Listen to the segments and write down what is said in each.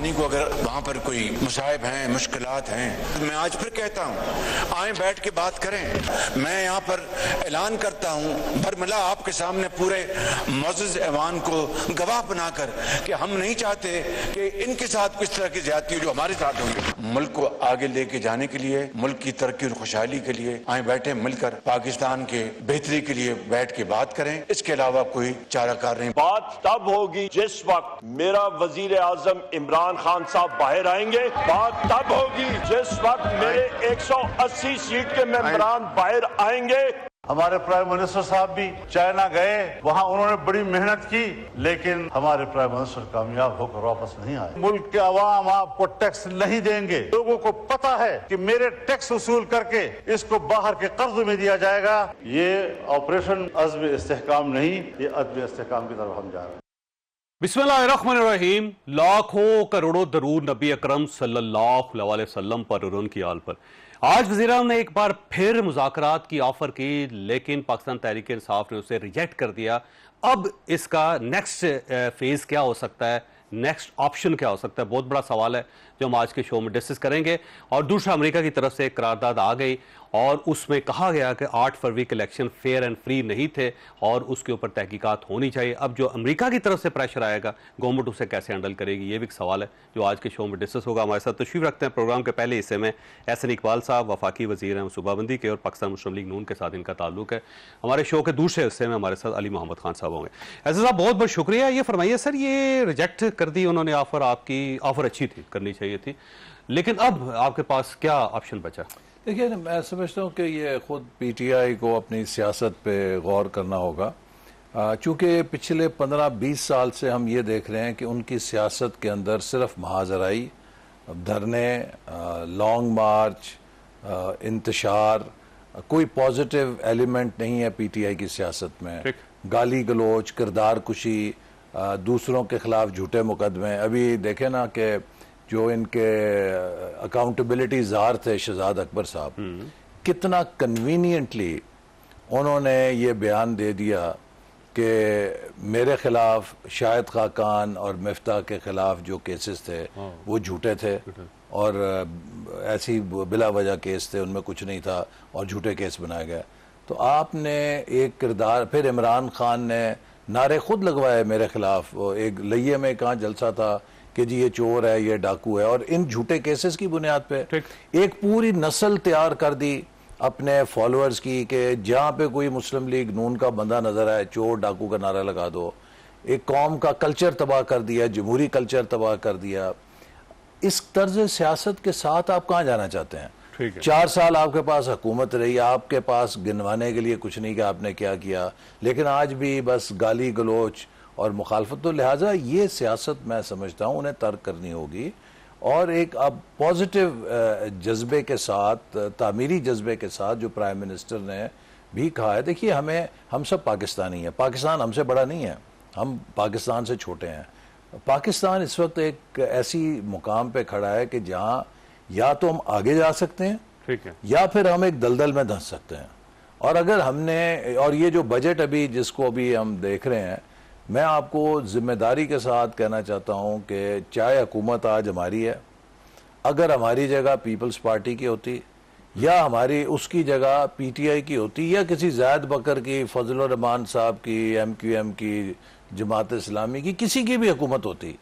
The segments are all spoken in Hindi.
पाकिस्तानी को अगर वहाँ पर कोई मुसाइब हैं, मुश्किलात हैं, मैं आज फिर कहता हूँ आए बैठ के बात करें। मैं यहाँ पर ऐलान करता हूँ बरमिला आपके सामने पूरे मुअज़्ज़ज़ ऐवान को गवाह बनाकर कि हम नहीं चाहते कि इनके साथ किस तरह की ज्यादती जो हमारे साथ होंगे। मुल्क को आगे लेके जाने के लिए, मुल्क की तरक्की और खुशहाली के लिए आए बैठे मिलकर पाकिस्तान के बेहतरी के लिए बैठ के बात करें। इसके अलावा कोई चाराकार नहीं। बात तब होगी जिस वक्त मेरा वजीर आजम इमरान खान साहब बाहर आएंगे। बात तब होगी जिस वक्त मेरे 180 सीट के मेंबरान बाहर आएंगे। हमारे प्राइम मिनिस्टर साहब भी चाइना गए, वहाँ उन्होंने बड़ी मेहनत की, लेकिन हमारे प्राइम मिनिस्टर कामयाब होकर वापस नहीं आए। मुल्क के अवाम आपको टैक्स नहीं देंगे। लोगों को पता है कि मेरे टैक्स वसूल करके इसको बाहर के कर्ज में दिया जाएगा। ये ऑपरेशन अज़्म इस्तेहकाम नहीं, ये अदम इस्तेहकाम की तरफ हम जा रहे हैं। बिस्मिल्लाहिर्रहमानिर्रहीम। लाखों करोड़ों दरूद नबी अकरम सल्लल्लाहु अलैहि वसल्लम पर और उनकी आल पर। आज वज़ीर-ए-आज़म ने एक बार फिर मुज़ाकरात की ऑफर की, लेकिन पाकिस्तान तहरीक इंसाफ ने उसे रिजेक्ट कर दिया। अब इसका नेक्स्ट फेज क्या हो सकता है, नेक्स्ट ऑप्शन क्या हो सकता है, बहुत बड़ा सवाल है जो हम आज के शो में डिस्कस करेंगे। और दूसरा, अमेरिका की तरफ से एक करारदाद आ गई और उसमें कहा गया कि 8 फरवरी के इलेक्शन फेयर एंड फ्री नहीं थे और उसके ऊपर तहकीकात होनी चाहिए। अब जो अमेरिका की तरफ से प्रेशर आएगा, गवर्नमेंट उसे कैसे हैंडल करेगी, ये भी एक सवाल है जो आज के शो में डिस्कस होगा। हमारे साथ तशरीफ रखते हैं प्रोग्राम के पहले हिस्से में एहसन इकबाल साहब, वफाकी वज़ीर हैं सूबाबंदी के और पाकिस्तान मुस्लिम लीग नून के साथ इनका ताल्लुक है। हमारे शो के दूसरे हिस्से में हमारे साथ अली मोहम्मद खान साहब होंगे। एहसन साहब, बहुत बहुत शुक्रिया। ये फरमाइए सर, ये रिजेक्ट कर दी उन्होंने ऑफर, आपकी ऑफर अच्छी थी, करनी चाहिए थी, लेकिन अब आपके पास क्या ऑप्शन बचा? देखिए, मैं समझता हूँ कि ये खुद पीटीआई को अपनी सियासत पे गौर करना होगा। चूँकि पिछले 15-20 साल से हम ये देख रहे हैं कि उनकी सियासत के अंदर सिर्फ महाजराई, धरने, लॉन्ग मार्च, इंतशार, कोई पॉजिटिव एलिमेंट नहीं है पीटीआई की सियासत में। गाली गलोच, किरदार कुशी, दूसरों के खिलाफ झूठे मुकदमे। अभी देखें ना कि जो इनके अकाउंटेबिलिटी जार थे शहजाद अकबर साहब, कितना कन्वीनियंटली उन्होंने ये बयान दे दिया कि मेरे खिलाफ शाहिद खाकान और मिफ्ता के खिलाफ जो केसेस थे वो झूठे थे और ऐसी बिला वजह केस थे, उनमें कुछ नहीं था और झूठे केस बनाए गए। तो आपने एक किरदार, फिर इमरान खान ने नारे खुद लगवाए मेरे खिलाफ। एक लइये में कहाँ जलसा था कि जी ये चोर है, ये डाकू है, और इन झूठे केसेस की बुनियाद पे एक पूरी नस्ल तैयार कर दी अपने फॉलोअर्स की कि जहाँ पे कोई मुस्लिम लीग नून का बंदा नजर आए, चोर डाकू का नारा लगा दो। एक कौम का कल्चर तबाह कर दिया, जमहूरी कल्चर तबाह कर दिया। इस तर्ज सियासत के साथ आप कहाँ जाना चाहते हैं? 4 साल आपके पास हुकूमत रही, आपके पास गिनवाने के लिए कुछ नहीं कि आपने क्या किया, लेकिन आज भी बस गाली गलोच और मुखालफत। तो लिहाजा ये सियासत मैं समझता हूँ उन्हें तर्क करनी होगी और एक अब पॉजिटिव जज्बे के साथ, तामीरी जज्बे के साथ, जो प्राइम मिनिस्टर ने भी कहा है। देखिए, हम सब पाकिस्तानी हैं, पाकिस्तान हमसे बड़ा नहीं है, हम पाकिस्तान से छोटे हैं। पाकिस्तान इस वक्त एक ऐसी मुकाम पे खड़ा है कि जहाँ या तो हम आगे जा सकते हैं, ठीक है, या फिर हम एक दलदल में धंस सकते हैं। और अगर हमने, और ये जो बजट अभी जिसको अभी हम देख रहे हैं, मैं आपको जिम्मेदारी के साथ कहना चाहता हूं कि चाहे हुकूमत आज हमारी है, अगर हमारी जगह पीपल्स पार्टी की होती या हमारी उसकी जगह पीटीआई की होती या किसी ज़ैद बकर की, फजलुर रहमान साहब की, एमक्यूएम की, जमात इस्लामी की, किसी की भी हुकूमत होती,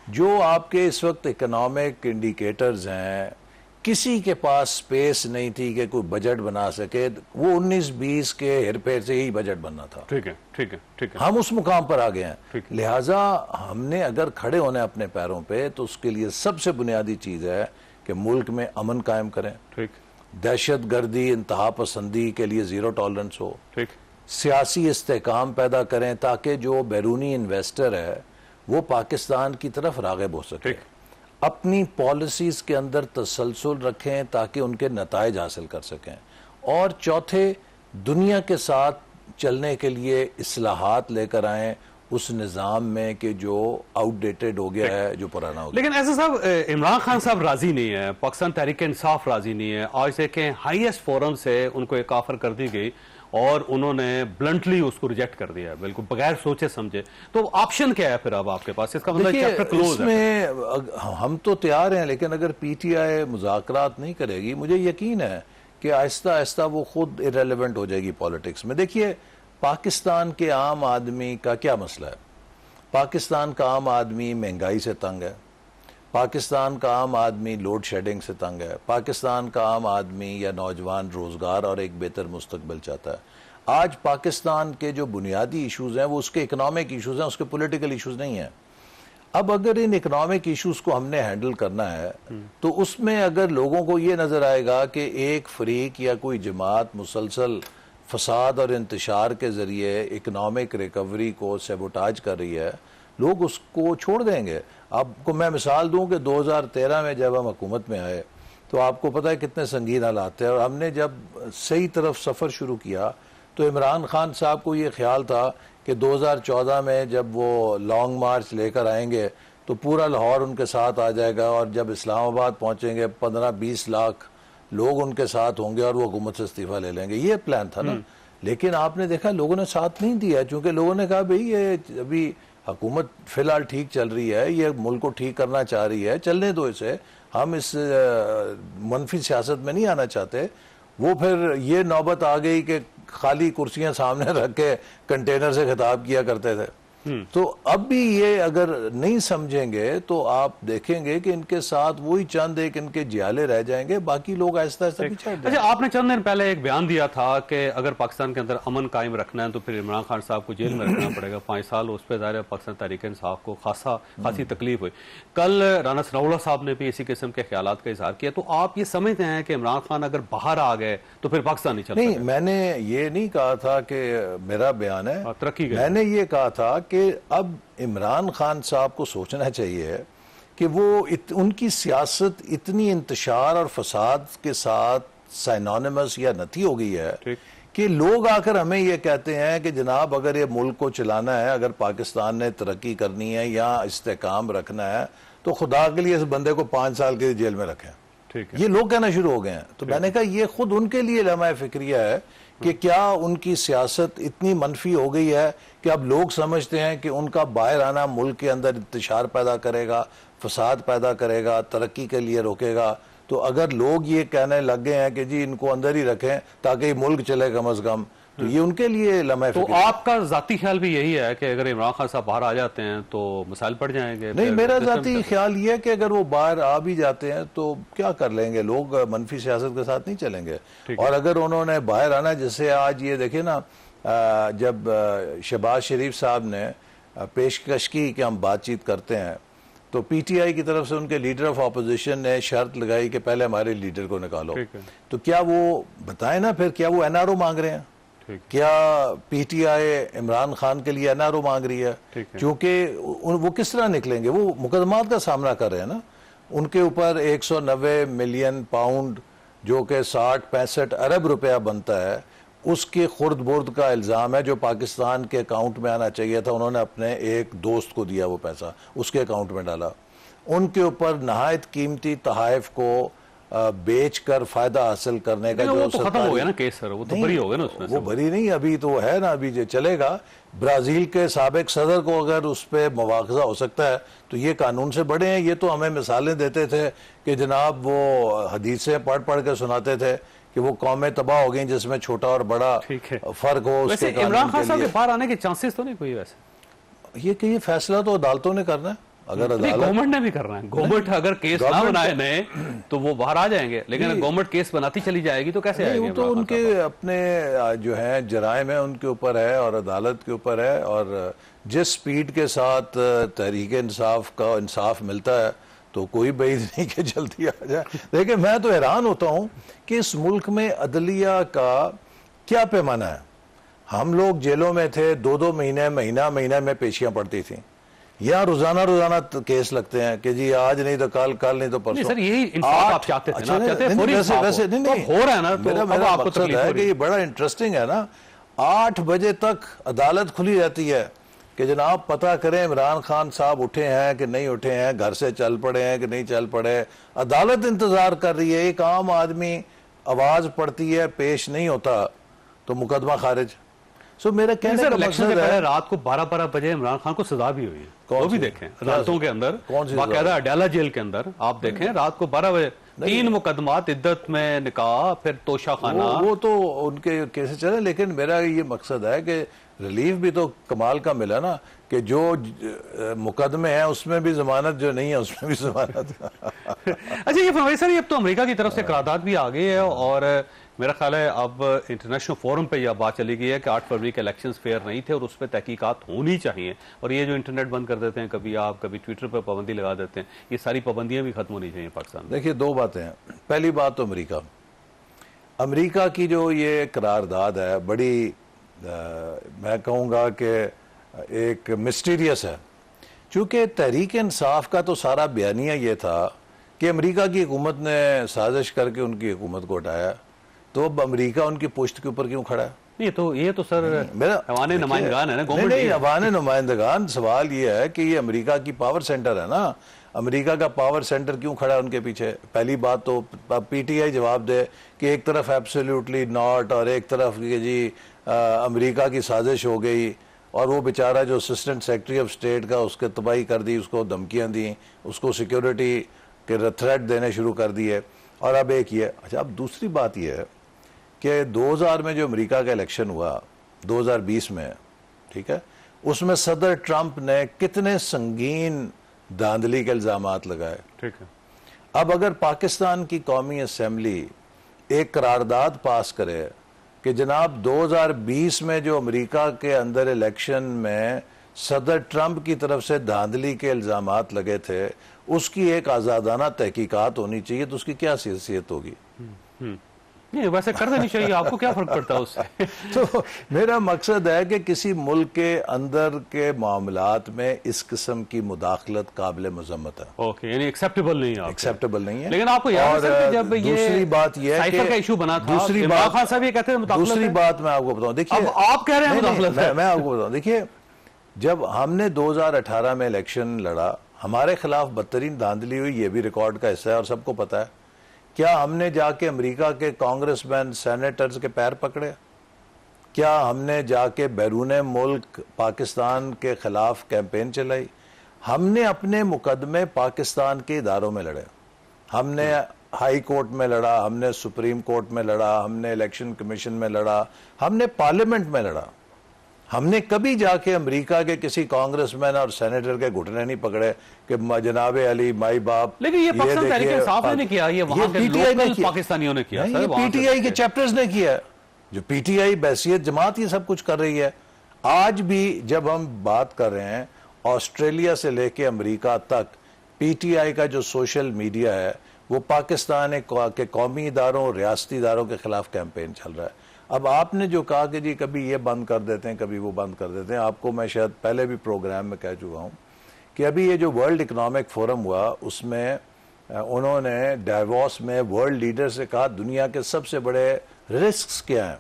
जो आपके इस वक्त इकोनॉमिक इंडिकेटर्स हैं, किसी के पास स्पेस नहीं थी कि कोई बजट बना सके। वो 19-20 के हेरफेर से ही बजट बनना था। ठीक है, ठीक है, ठीक है। हम उस मुकाम पर आ गए हैं। लिहाजा हमने अगर खड़े होने अपने पैरों पे, तो उसके लिए सबसे बुनियादी चीज है कि मुल्क में अमन कायम करें, ठीक, दहशत गर्दी, इंतहा पसंदी के लिए जीरो टॉलरेंस हो, ठीक, सियासी इस्तेहकाम पैदा करें ताकि जो बैरूनी इन्वेस्टर है वो पाकिस्तान की तरफ राग़िब हो सके, अपनी पॉलिसीज के अंदर तसलसल रखें ताकि उनके नताइज हासिल कर सकें, और चौथे, दुनिया के साथ चलने के लिए इस्लाहात लेकर आएं उस निज़ाम में कि जो आउटडेटेड हो गया है, जो पुराना हो गया। लेकिन ऐसा साहब, इमरान खान साहब राजी नहीं है, पाकिस्तान तहरीक इंसाफ राजी नहीं है। आज देखें हाईएस्ट फोरम से उनको एक ऑफर कर दी गई और उन्होंने ब्लंटली उसको रिजेक्ट कर दिया, बिल्कुल बगैर सोचे समझे। तो ऑप्शन क्या है फिर अब आपके पास? इसका मतलब चैप्टर क्लोज है। इसमें हम तो तैयार हैं, लेकिन अगर पीटीआई मुज़ाकरात नहीं करेगी, मुझे यकीन है कि आहिस्ता आहिस्ता वो खुद इरेलीवेंट हो जाएगी पॉलिटिक्स में। देखिए, पाकिस्तान के आम आदमी का क्या मसला है? पाकिस्तान का आम आदमी महंगाई से तंग है, पाकिस्तान का आम आदमी लोड शेडिंग से तंग है, पाकिस्तान का आम आदमी या नौजवान रोज़गार और एक बेहतर मुस्तकबिल चाहता है। आज पाकिस्तान के जो बुनियादी इश्यूज़ हैं वो उसके इकनॉमिक इश्यूज़ हैं, उसके पॉलिटिकल इश्यूज़ नहीं हैं। अब अगर इन इकनॉमिक इश्यूज़ को हमने हैंडल करना है तो उसमें अगर लोगों को ये नज़र आएगा कि एक फरीक या कोई जमात मुसलसल फसाद और इंतशार के ज़रिए इकनॉमिक रिकवरी को सेबोटाज कर रही है, लोग उसको छोड़ देंगे। आपको मैं मिसाल दूं कि 2013 में जब हम हुकूमत में आए तो आपको पता है कितने संगीन हालात थे, और हमने जब सही तरफ सफ़र शुरू किया तो इमरान खान साहब को ये ख्याल था कि 2014 में जब वो लॉन्ग मार्च लेकर आएंगे तो पूरा लाहौर उनके साथ आ जाएगा, और जब इस्लामाबाद पहुंचेंगे 15-20 लाख लोग उनके साथ होंगे और वो हुकूमत से इस्तीफा ले लेंगे। ये प्लान था ना। लेकिन आपने देखा लोगों ने साथ नहीं दिया, क्योंकि लोगों ने कहा भाई ये अभी हुकूमत फिलहाल ठीक चल रही है, ये मुल्क को ठीक करना चाह रही है, चलने दो इसे, हम इस मनफी सियासत में नहीं आना चाहते। वो फिर ये नौबत आ गई कि खाली कुर्सियां सामने रख के कंटेनर से खिताब किया करते थे। तो अब भी ये अगर नहीं समझेंगे तो आप देखेंगे कि इनके साथ वही चंद एक इनके जियाले रह जाएंगे, बाकी लोग आहिस्ता आहिस्ता पीछे हट जाएंगे। अच्छा, आपने चंद दिन पहले एक बयान दिया था कि अगर पाकिस्तान के अंदर अमन कायम रखना है तो फिर इमरान खान साहब को जेल में रखना पड़ेगा 5 साल। उस पर ज़ाहिर है पाकिस्तान तहरीक इंसाफ को खासी तकलीफ हुई। कल राना सनाउल्लाह साहब ने भी इसी किस्म के ख्यालात का इजहार किया। तो आप ये समझते हैं कि इमरान खान अगर बाहर आ गए तो फिर पाकिस्तान नहीं चल नहीं, मैंने ये नहीं कहा था कि मेरा बयान है तरक्की, मैंने ये कहा था कि अब इमरान खान साहब को सोचना चाहिए कि वो उनकी सियासत इतनी इंतशार और फसाद के साथ साइनोनिमस या नथी हो गई है कि लोग आकर हमें ये कहते हैं कि जनाब अगर ये मुल्क को चलाना है, अगर पाकिस्तान ने तरक्की करनी है या इस्तेकाम रखना है तो खुदा के लिए इस बंदे को 5 साल के जेल में रखें। ये लोग कहना शुरू हो गए हैं। तो मैंने कहा ये खुद उनके लिए लम्हा फिक्रिया है कि क्या उनकी सियासत इतनी मनफी हो गई है कि अब लोग समझते हैं कि उनका बाहर आना मुल्क के अंदर इंतशार पैदा करेगा, फसाद पैदा करेगा, तरक्की के लिए रोकेगा। तो अगर लोग ये कहने लग गए हैं कि जी इनको अंदर ही रखें ताकि मुल्क चले कम अज कम, तो ये उनके लिए लम्हा तो आपका जाती ख्याल भी यही है कि अगर इमरान खान साहब बाहर आ जाते हैं तो मसाइल पड़ जाएंगे? नहीं, मेरा जाती ख्याल ये है कि अगर वो बाहर आ भी जाते हैं तो क्या कर लेंगे, लोग मनफी सियासत के साथ नहीं चलेंगे। और अगर उन्होंने बाहर आना, जैसे आज ये देखे ना, जब शहबाज शरीफ साहब ने पेशकश की कि हम बातचीत करते हैं तो पीटीआई की तरफ से उनके लीडर ऑफ अपोजिशन ने शर्त लगाई कि पहले हमारे लीडर को निकालो। तो क्या वो बताएं ना फिर, क्या वो एनआरओ मांग रहे हैं? क्या पीटीआई इमरान खान के लिए एनआरओ मांग रही है? क्योंकि वो किस तरह निकलेंगे? वो मुकदमात का सामना कर रहे हैं ना, उनके ऊपर 190 मिलियन पाउंड जो कि 60-65 अरब रुपया बनता है उसके खुर्द बुर्द का इल्ज़ाम है जो पाकिस्तान के अकाउंट में आना चाहिए था। उन्होंने अपने एक दोस्त को दिया, वो पैसा उसके अकाउंट में डाला। उनके ऊपर नहायत कीमती तहाइफ को बेच कर फायदा हासिल करने का जो तो खत्म हो गया ना केस सर, वो तो बरी हो गया ना उसमें। वो बरी नहीं, अभी तो है ना, अभी जो चलेगा। ब्राजील के साबिक सदर को अगर उस पर मुआवजा हो सकता है तो ये कानून से बड़े हैं। ये तो हमें मिसालें देते थे कि जनाब वो हदीसें पढ़ पढ़ के सुनाते थे कि वो कौमें तबाह हो गई जिसमें छोटा और बड़ा फर्क हो। वैसे इमरान खान साहब के बाहर आने के चांसेस तो नहीं कोई? वैसे ये कि ये फैसला तो अदालतों ने करना है। अगर गवर्नमेंट ने भी करना है, गवर्नमेंट अगर केस ना बनाए नए तो वो बाहर आ जाएंगे, लेकिन गवर्नमेंट केस बनाती चली जाएगी तो कैसे आएंगे? तो उनके अपने जो है जराइम है उनके ऊपर है और अदालत के ऊपर है, और जिस स्पीड के साथ तहरीक इंसाफ का इंसाफ मिलता है तो कोई बैद नहीं कि जल्दी आ जाए। देखिए, मैं तो हैरान होता हूं कि इस मुल्क में अदलिया का क्या पैमाना है। हम लोग जेलों में थे, 2-2 महीने महीना में पेशियां पड़ती थी। यहाँ रोजाना केस लगते हैं कि जी आज नहीं तो कल, कल नहीं तो परसों। सर यही इंसाफ आप चाहते थे ना? वैसे नहीं हो रहा है ना, तो मेरा मकसद है कि ये बड़ा इंटरेस्टिंग है ना। 8 बजे तक अदालत खुली रहती है कि जनाब पता करें इमरान खान साहब उठे हैं कि नहीं उठे हैं, घर से चल पड़े हैं कि नहीं चल पड़े। अदालत इंतजार कर रही है, एक आम आदमी आवाज पड़ती है, पेश नहीं होता तो मुकदमा खारिज। सो मेरा कहने का इलेक्शन से मकसद पहले है, रात को 12 बजे इमरान खान को सजा भी हुई है, कौन वो भी सी? देखें अदालतों के अंदर, कौन सी बाकायदा अडाला जेल के अंदर आप देखें रात को 12 बजे 3 मुकदमात, इद्दत में निकाह, फिर तोशा खाना। वो तो उनके केसेस चले, लेकिन मेरा ये मकसद है कि रिलीफ भी तो कमाल का मिला ना, कि जो मुकदमे हैं उसमें भी जमानत, जो नहीं है उसमें भी जमानत। अच्छा ये फरमाइए सर, ये अब तो अमेरिका की तरफ से करारदाद भी आ गई है और मेरा ख्याल है अब इंटरनेशनल फोरम पे यह बात चली गई है कि 8 फरवरी के इलेक्शंस फेयर नहीं थे और उस पर तहकीकात होनी चाहिए, और ये जो इंटरनेट बंद कर देते हैं, कभी आप कभी ट्विटर पर पाबंदी लगा देते हैं, ये सारी पाबंदियां भी खत्म होनी चाहिए पाकिस्तान में। देखिए, दो बातें हैं। पहली बात तो अमेरिका की जो ये करारदाद है बड़ी मैं कहूँगा कि एक मिस्टीरियस है, चूँकि तहरीक इंसाफ का तो सारा बयानिया ये था कि अमेरिका की हुकूमत ने साजिश करके उनकी हुकूमत को हटाया, तो अब अमेरिका उनकी पुश्त के ऊपर क्यों खड़ा है? ये तो सर अवाने नुमाइंदगान है ना, नहीं, नहीं, अवाने नुमाइंदगान। सवाल ये है कि ये अमेरिका की पावर सेंटर है ना, अमेरिका का पावर सेंटर क्यों खड़ा है उनके पीछे? पहली बात तो पीटीआई जवाब दे कि एक तरफ एब्सोल्युटली नॉट और एक तरफ कि जी अमेरिका की साजिश हो गई, और वो बेचारा जो असिस्टेंट सेक्रेटरी ऑफ स्टेट का उसके तबाही कर दी, उसको धमकियां दी, उसको सिक्योरिटी के थ्रेट देने शुरू कर दिए, और अब एक ये। अच्छा, अब दूसरी बात ये है कि 2000 में जो अमेरिका का इलेक्शन हुआ 2020 में, ठीक है, उसमें सदर ट्रंप ने कितने संगीन धांधली के इल्जामात लगाए। ठीक है, अब अगर पाकिस्तान की कौमी असेंबली एक करारदाद पास करे कि जनाब 2020 में जो अमेरिका के अंदर इलेक्शन में सदर ट्रंप की तरफ से धांधली के इल्जामात लगे थे, उसकी एक आज़ादाना तहकीकात होनी चाहिए, तो उसकी क्या हैसियत होगी? नहीं वैसे कर देनी चाहिए, आपको क्या फर्क पड़ता है उससे? तो मेरा मकसद है कि किसी मुल्क के अंदर के मामलात में इस किस्म की मुदाखलत काबिल मजम्मत है। ओके, यानी एक्सेप्टेबल नहीं है, एक्सेप्टेबल नहीं है। लेकिन आपको याद है सर कि जब ये दूसरी बात यह है साइफर का इशू बना था, दूसरी इमरान बात खान साहब ये कहते हैं मुदाखलत है। दूसरी बात मैं आपको बताऊं, देखिए अब आप कह रहे हैं मुदाखलत है। मैं आपको बताऊं, देखिए जब हमने 2018 में इलेक्शन लड़ा, हमारे खिलाफ बदतरीन धांधली हुई, ये भी रिकॉर्ड का हिस्सा है और सबको पता है। क्या हमने जाके अमेरिका के कांग्रेसमैन सेनेटर्स के पैर पकड़े? क्या हमने जाके बैरून मुल्क पाकिस्तान के खिलाफ कैंपेन चलाई? हमने अपने मुकदमे पाकिस्तान के इदारों में लड़े। हमने हाई कोर्ट में लड़ा, हमने सुप्रीम कोर्ट में लड़ा, हमने इलेक्शन कमीशन में लड़ा, हमने पार्लियामेंट में लड़ा। हमने कभी जाके अमेरिका के किसी कांग्रेसमैन और सेनेटर के घुटने नहीं पकड़े कि जनाब अली माई बाप। लेकिन ये पाकिस्तान तहरीक इंसाफ ने किया, ये वहां के लोकल पाकिस्तानियों ने किया, ये पीटीआई के चैप्टर्स ने किया। जो पीटीआई बैसियत जमात ये सब कुछ कर रही है। आज भी जब हम बात कर रहे हैं, ऑस्ट्रेलिया से लेके अमेरिका तक पीटीआई का जो सोशल मीडिया है वो पाकिस्तान के कौमी इदारों, रियासती इदारों के खिलाफ कैंपेन चल रहा है। अब आपने जो कहा कि जी कभी ये बंद कर देते हैं, कभी वो बंद कर देते हैं, आपको मैं शायद पहले भी प्रोग्राम में कह चुका हूं कि अभी ये जो वर्ल्ड इकोनॉमिक फोरम हुआ उसमें उन्होंने डावोस में वर्ल्ड लीडर से कहा दुनिया के सबसे बड़े रिस्क क्या हैं।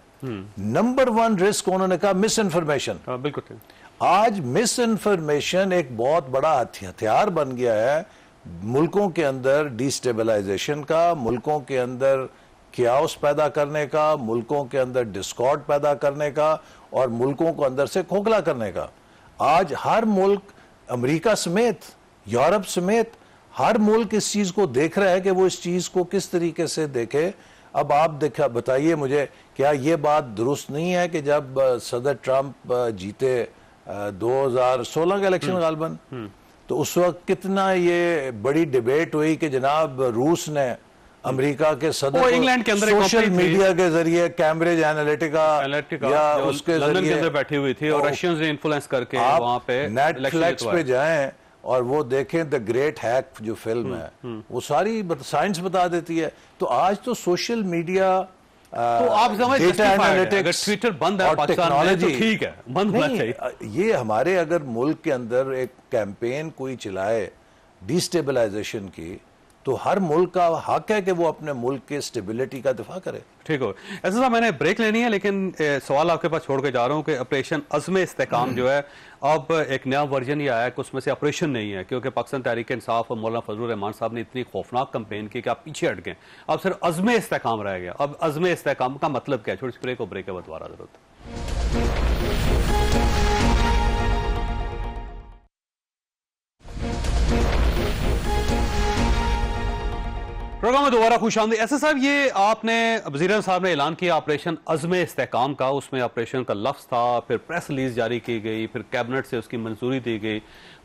नंबर 1 रिस्क उन्होंने कहा मिस इन्फॉर्मेशन। बिल्कुल। आज मिस इन्फॉर्मेशन एक बहुत बड़ा हथियार बन गया है मुल्कों के अंदर डिस्टेबलाइजेशन का, मुल्कों के अंदर क्याओस पैदा करने का, मुल्कों के अंदर डिस्कॉर्ड पैदा करने का और मुल्कों को अंदर से खोखला करने का। आज हर मुल्क, अमेरिका समेत, यूरोप समेत, हर मुल्क इस चीज को देख रहा है कि वो इस चीज को किस तरीके से देखे। अब आप बताइए मुझे, क्या ये बात दुरुस्त नहीं है कि जब सदर ट्रंप जीते 2016 का इलेक्शन गालबन, तो उस वक्त कितना ये बड़ी डिबेट हुई कि जनाब रूस ने अमेरिका के सदर इंग्लैंड के अंदर सोशल मीडिया के जरिए कैम्ब्रिज एनालिटिका या उसके लंदन के अंदर बैठी हुई थी और रशियंस ने इन्फ्लुएंस करके वहां पे नेटफ्लिक्स पे जाएं और वो देखें द ग्रेट हैक जो फिल्म है, वो सारी साइंस बता देती है। तो आज तो सोशल मीडिया, तो आप समझ डेटा एनालिटिक्स, ट्विटर बंद है पाकिस्तान में तो ठीक है, बंद होना चाहिए। ये हमारे अगर मुल्क के अंदर एक कैंपेन कोई चलाए डिस्टेबलाइजेशन की, तो हर मुल्क का हक है कि वो अपने मुल्क के स्टेबिलिटी का दिफा करे। ठीक हो, ऐसा साहब मैंने ब्रेक लेनी है, लेकिन सवाल आपके पास छोड़ के जा रहा हूँ कि ऑपरेशन अज़्म इस्तेकाम जो है अब एक नया वर्जन ही आया है कि उसमें से ऑपरेशन नहीं है, क्योंकि पाकिस्तान तहरीक इंसाफ और मौलाना फजलुर रहमान साहब ने इतनी खौफनाक कैंपेन की कि आप पीछे हट गए, अब सिर्फ अज़्म इस्तेकाम रह गया। अब अज़्म इस्तेकाम का मतलब क्या है? छोटी सी ब्रेक हो, ब्रेक के बाद दोबारा जरूरत। प्रोग्राम में दोबारा खुश आमदीद। ऐसा साहब, ये आपने वज़ीर साहब ने ऐलान किया ऑपरेशन अज़्म इस्तेकाम का, उसमें ऑपरेशन का लफ्ज़ था, फिर प्रेस रिलीज जारी की गई, फिर कैबिनेट से उसकी मंजूरी दी गई,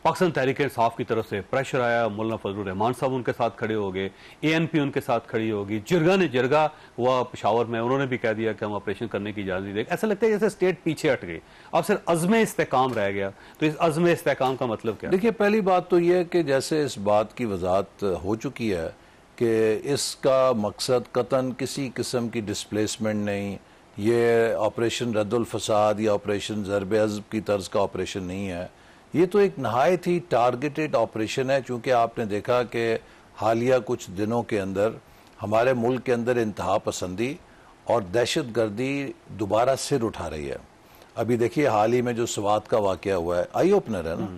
पाकिस्तान तहरीक इंसाफ की तरफ से प्रेशर आया, मौलाना फजलुर रहमान साहब उनके साथ खड़े हो गए, ANP उनके साथ खड़ी होगी, जिरगा ने जिरगा हुआ पेशावर में, उन्होंने भी कह दिया कि हम ऑपरेशन करने की इजाज़त देंगे। ऐसा लगता है जैसे स्टेट पीछे हट गई, अब सिर्फ अज़्म इस्तेकाम रह गया। तो इस अज़्म इस्तेकाम का मतलब क्या? देखिए, पहली बात तो यह है कि जैसे इस बात की वजाहत हो चुकी है कि इसका मकसद कतन किसी किस्म की डिस्प्लेसमेंट नहीं, ये ऑपरेशन रद्दुल फसाद या ऑपरेशन ज़रब अज़्ब की तर्ज का ऑपरेशन नहीं है। ये तो एक नहायत ही टारगेटेड ऑपरेशन है, चूँकि आपने देखा कि हालिया कुछ दिनों के अंदर हमारे मुल्क के अंदर इंतहा पसंदी और दहशत गर्दी दोबारा सिर उठा रही है। अभी देखिए, हाल ही में जो स्वात का वाक़या हुआ है, आई ओपनर है ना।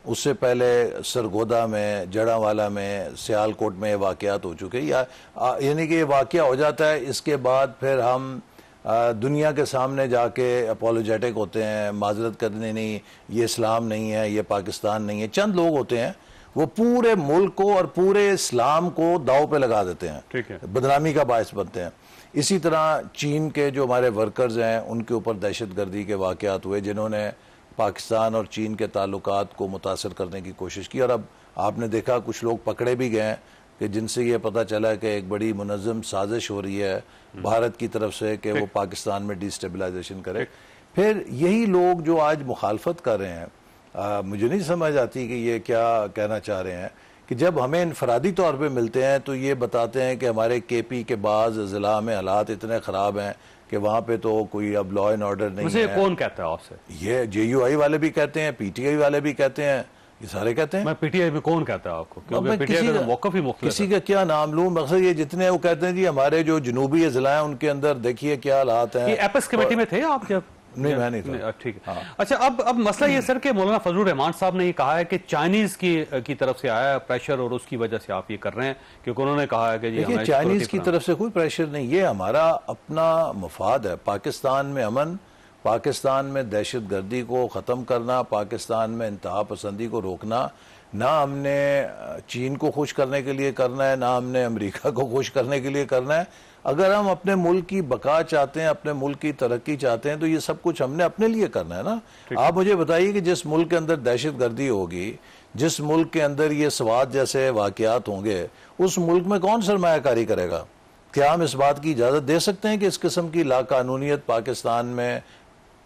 उससे पहले सरगोदा में, जड़ावाला में, सियालकोट में ये वाक़यात हो चुके, यानी कि ये वाक़या हो जाता है, इसके बाद फिर हम दुनिया के सामने जाके अपोलोजेटिक होते हैं, माजरत करने, नहीं ये इस्लाम नहीं है, ये पाकिस्तान नहीं है। चंद लोग होते हैं वो पूरे मुल्क को और पूरे इस्लाम को दाव पे लगा देते हैं, ठीक है, बदनामी का बायस बनते हैं। इसी तरह चीन के जो हमारे वर्कर्स हैं उनके ऊपर दहशत गर्दी के वाक़यात हुए, जिन्होंने पाकिस्तान और चीन के ताल्लुकात को मुतासर करने की कोशिश की। और अब आपने देखा कुछ लोग पकड़े भी गए कि जिनसे ये पता चला कि एक बड़ी मुनज़्ज़म साजिश हो रही है भारत की तरफ से कि वो पाकिस्तान में डिस्टेबलाइजेशन करे। फिर यही लोग जो आज मुखालफत कर रहे हैं, मुझे नहीं समझ आती कि ये क्या कहना चाह रहे हैं कि जब हमें इनफरादी तौर पे मिलते हैं तो ये बताते हैं कि हमारे KP के बाज़ ज़िला में हालात इतने ख़राब हैं कि वहाँ पे तो कोई अब लॉ एंड ऑर्डर नहीं है। कौन कहता है आपसे? ये JUI वाले भी कहते हैं, PTI वाले भी कहते हैं, ये सारे कहते हैं। मैं PTI में कौन कहता है आपको? क्योंकि PTI का मौक़िफ़ ही मुख्तलिफ है। किसी का क्या नाम लूं, मकसद ये जितने वो कहते हैं जी हमारे जो जनूबी ज़िला हैं उनके अंदर देखिए क्या हालात हैं। ये एपेक्स कमेटी में थे आप जब? नहीं, मैं नहीं था। ठीक है। अच्छा, अब मसला ये सर कि मौलाना फजलुर रहमान साहब ने ये कहा है कि चाइनीज की तरफ से आया है प्रेशर और उसकी वजह से आप ये कर रहे हैं, क्योंकि उन्होंने कहा है कि देखिए, चाइनीज की तरफ से कोई प्रेशर नहीं, ये हमारा अपना मफाद है। पाकिस्तान में अमन, पाकिस्तान में दहशत गर्दी को ख़त्म करना, पाकिस्तान में इंतहा पसंदी को रोकना, ना हमने चीन को खुश करने के लिए करना है, ना हमने अमेरिका को खुश करने के लिए करना है। अगर हम अपने मुल्क की बका चाहते हैं, अपने मुल्क की तरक्की चाहते हैं, तो ये सब कुछ हमने अपने लिए करना है ना। आप मुझे बताइए कि जिस मुल्क के अंदर दहशत गर्दी होगी, जिस मुल्क के अंदर ये स्वात जैसे वाक़यात होंगे, उस मुल्क में कौन सरमायाकारी करेगा? क्या हम इस बात की इजाज़त दे सकते हैं कि इस किस्म की लाकानूनियत पाकिस्तान में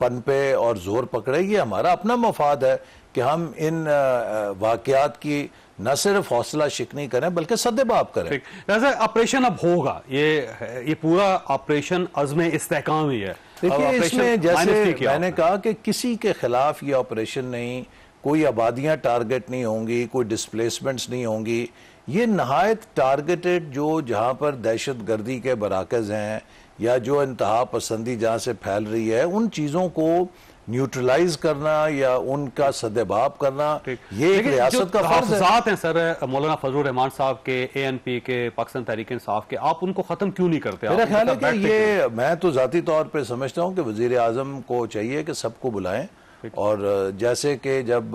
पनपे और जोर पकड़े? ये हमारा अपना मफाद है कि हम इन वाक़यात की न सिर्फ हौसला शिकनी करें बल्कि सद्देबाब करें। ऑपरेशन अब होगा, ये पूरा ऑपरेशन अज़्म इस्तेकाम ही है। देखिए, इसमें जैसे मैंने कहा कि किसी के खिलाफ ये ऑपरेशन नहीं, कोई आबादियां टारगेट नहीं होंगी, कोई डिस्प्लेसमेंट्स नहीं होंगी। ये नहायत टारगेटेड जो जहां पर दहशत गर्दी के बराकज हैं या जो इंतहा पसंदी जहां से फैल रही है, उन चीज़ों को न्यूट्रलाइज करना या उनका सद्देबाब करना, ये एक रियासत का फर्ज है। सर, मौलाना फजलुर रहमान साहब के, ANP के, पाकिस्तान तहरीक इंसाफ के, आप उनको खत्म क्यों नहीं करते? मेरा ख्याल है कि ये मैं तो जाती तौर पे समझता हूँ कि वजीर आजम को चाहिए कि सबको बुलाएं, और जैसे कि जब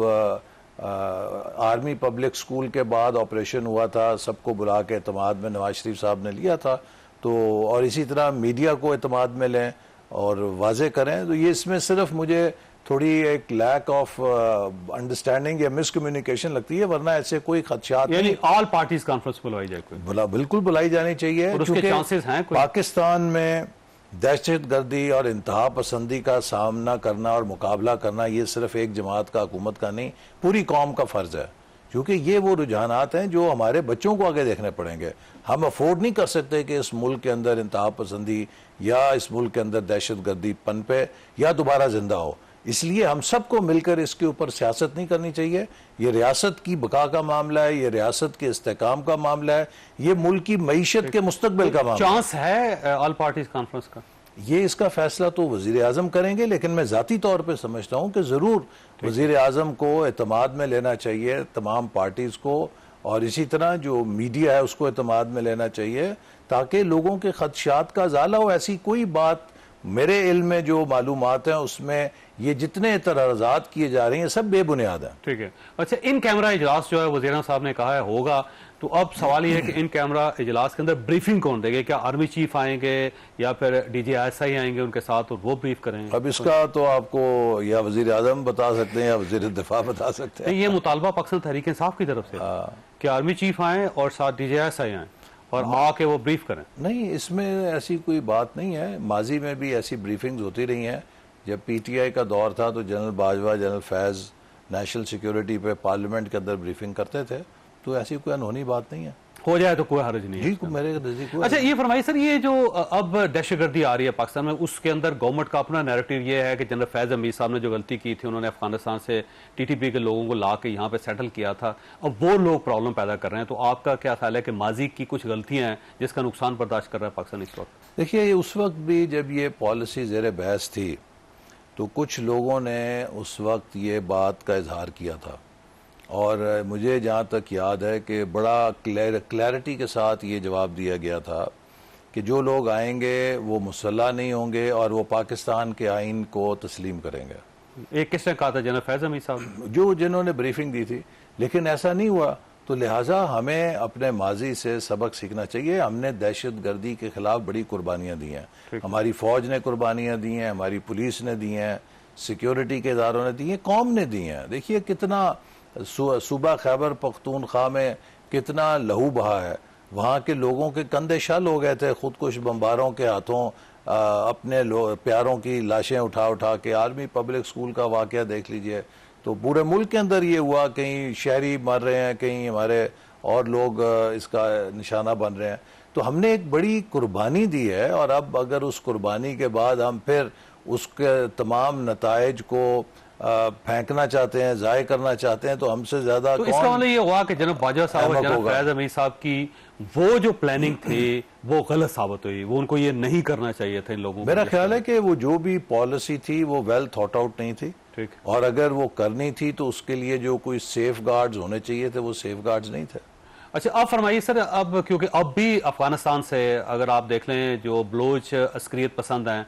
आर्मी पब्लिक स्कूल के बाद ऑपरेशन हुआ था, सबको बुला के एतमाद में नवाज शरीफ साहब ने लिया था, तो और इसी तरह मीडिया को एतमाद में लें और वाजे करें। तो ये इसमें सिर्फ मुझे थोड़ी एक लैक ऑफ अंडरस्टैंडिंग या मिसकम्युनिकेशन लगती है, वरना ऐसे कोई खदशात नहीं। ऑल पार्टीज कॉन्फ्रेंस बुलाई जाए, बिल्कुल बुलाई जानी चाहिए, और उसके चांसेस हैं। पाकिस्तान में दहशत गर्दी और इंतहा पसंदी का सामना करना और मुकाबला करना ये सिर्फ एक जमात का, हुकूमत का नहीं, पूरी कौम का फर्ज है, क्योंकि ये वो रुझानात हैं जो हमारे बच्चों को आगे देखने पड़ेंगे। हम अफोर्ड नहीं कर सकते कि इस मुल्क के अंदर इंतहा पसंदी या इस मुल्क के अंदर दहशत गर्दी पनपे या दोबारा जिंदा हो। इसलिए हम सबको मिलकर इसके ऊपर सियासत नहीं करनी चाहिए। ये रियासत की बका का मामला है, ये रियासत के इस्तेकाम का मामला है, ये मुल्क की मईशत के मुस्तकबिल का मामला है। चांस है ऑल पार्टीज कॉन्फ्रेंस का? ये इसका फैसला तो वजीर आजम करेंगे, लेकिन मैं जाती तौर पे समझता हूं कि जरूर वजीर आजम को एतमाद में लेना चाहिए, तमाम पार्टीज को, और इसी तरह जो मीडिया है उसको एतमाद में लेना चाहिए, ताकि लोगों के खदशात का ज़ाला हो। ऐसी कोई बात मेरे इल्म में जो मालूमात हैं उसमें ये जितने एतराज़ात किए जा रहे हैं सब बेबुनियाद हैं। ठीक है। अच्छा, इन कैमरा इजलास जो है वज़ीर साहब ने कहा है होगा, तो अब सवाल ये है कि इन कैमरा इजलास के अंदर ब्रीफिंग कौन देंगे? क्या आर्मी चीफ आएंगे या फिर DGI आएंगे उनके साथ और वो ब्रीफ करेंगे? अब इसका तो आपको या वजीर आजम बता सकते हैं या वजीर दिफा बता सकते हैं। ये मुतालबा पाकिस्तान तहरीक इंसाफ की तरफ से कि आर्मी चीफ आए और साथ DGI आए और आके वो ब्रीफ करें। नहीं, इसमें ऐसी कोई बात नहीं है। माजी में भी ऐसी ब्रीफिंग्स होती रही हैं। जब PTI का दौर था तो जनरल बाजवा, जनरल फैज़ नेशनल सिक्योरिटी पे पार्लियामेंट के अंदर ब्रीफिंग करते थे, तो ऐसी कोई अनहोनी बात नहीं है। हो जाए तो कोई हर्ज नहीं है। जी, मेरे नजदीक। अच्छा, ये फरमाइए सर, ये जो अब दहशतगर्दी आ रही है पाकिस्तान में, उसके अंदर गवर्नमेंट का अपना नैरेटिव ये है कि जनरल फैज हमीद साहब ने जो गलती की थी, उन्होंने अफगानिस्तान से TTP के लोगों को ला के यहाँ पे सेटल किया था, अब वो लोग प्रॉब्लम पैदा कर रहे हैं। तो आपका क्या ख्याल है कि माजी की कुछ गलतियां हैं जिसका नुकसान बर्दाश्त कर रहा है पाकिस्तान इस वक्त? देखिए, उस वक्त भी जब ये पॉलिसी ज़ेर बहस थी तो कुछ लोगों ने उस वक्त ये बात का इजहार किया था, और मुझे जहाँ तक याद है कि बड़ा क्लैरिटी के साथ ये जवाब दिया गया था कि जो लोग आएंगे वो मुसल्ला नहीं होंगे और वो पाकिस्तान के आइन को तस्लीम करेंगे। एक किसने कहा था? जनरल फैज हमीद साहब, जिन्होंने ब्रीफिंग दी थी। लेकिन ऐसा नहीं हुआ, तो लिहाजा हमें अपने माजी से सबक सीखना चाहिए। हमने दहशत गर्दी के खिलाफ बड़ी कुर्बानियाँ दी हैं, हमारी फौज ने कुर्बानियाँ दी हैं, हमारी पुलिस ने दी हैं, सिक्योरिटी के इदारों ने दी हैं, कौम ने दी हैं। देखिए कितना सूबा खैबर पख्तूनख्वा में कितना लहू बहा है, वहाँ के लोगों के कंधे शल हो गए थे खुदकुश बम्बारों के हाथों, अपने प्यारों की लाशें उठा उठा के। आर्मी पब्लिक स्कूल का वाकया देख लीजिए, तो पूरे मुल्क के अंदर ये हुआ, कहीं शहरी मर रहे हैं, कहीं हमारे और लोग इसका निशाना बन रहे हैं। तो हमने एक बड़ी कुर्बानी दी है, और अब अगर उस कुर्बानी के बाद हम फिर उसके तमाम नताइज को फेंकना चाहते हैं, ज़ाय करना चाहते हैं, तो हमसे ज्यादा तो इसका मतलब ये हुआ कि जनाब बाजवा साहब और जनाब फैज हमीद साहब की वो जो प्लानिंग थी वो गलत साबित हुई, वो उनको ये नहीं करना चाहिए था इन लोगों को। मेरा ख्याल है कि वो जो भी पॉलिसी थी वो वेल थॉट आउट नहीं थी, ठीक, और अगर वो करनी थी तो उसके लिए जो कोई सेफ गार्ड्स होने चाहिए थे वो सेफ गार्ड्स नहीं थे। अच्छा, आप फरमाइए सर, अब क्योंकि अब भी अफगानिस्तान से अगर आप देख लें जो बलोच अस्करियत पसंद हैं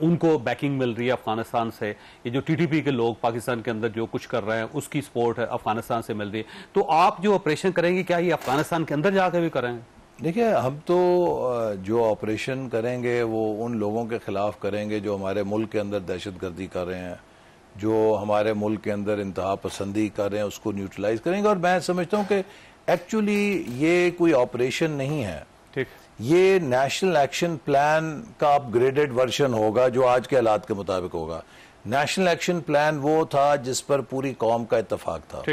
उनको बैकिंग मिल रही है अफगानिस्तान से, ये जो TTP के लोग पाकिस्तान के अंदर जो कुछ कर रहे हैं उसकी सपोर्ट है अफगानिस्तान से मिल रही है, तो आप जो ऑपरेशन करेंगे क्या ये अफगानिस्तान के अंदर जाकर भी करेंगे? देखिए, हम तो जो ऑपरेशन करेंगे वो उन लोगों के खिलाफ करेंगे जो हमारे मुल्क के अंदर दहशतगर्दी कर रहे हैं, जो हमारे मुल्क के अंदर इंतहा पसंदी कर रहे हैं, उसको न्यूट्रलाइज करेंगे। और मैं समझता हूँ कि एक्चुअली ये कोई ऑपरेशन नहीं है, ठीक, ये नेशनल एक्शन प्लान का अपग्रेडेड वर्जन होगा जो आज के हालात के मुताबिक होगा। नेशनल एक्शन प्लान वो था जिस पर पूरी कौम का इत्तेफाक था,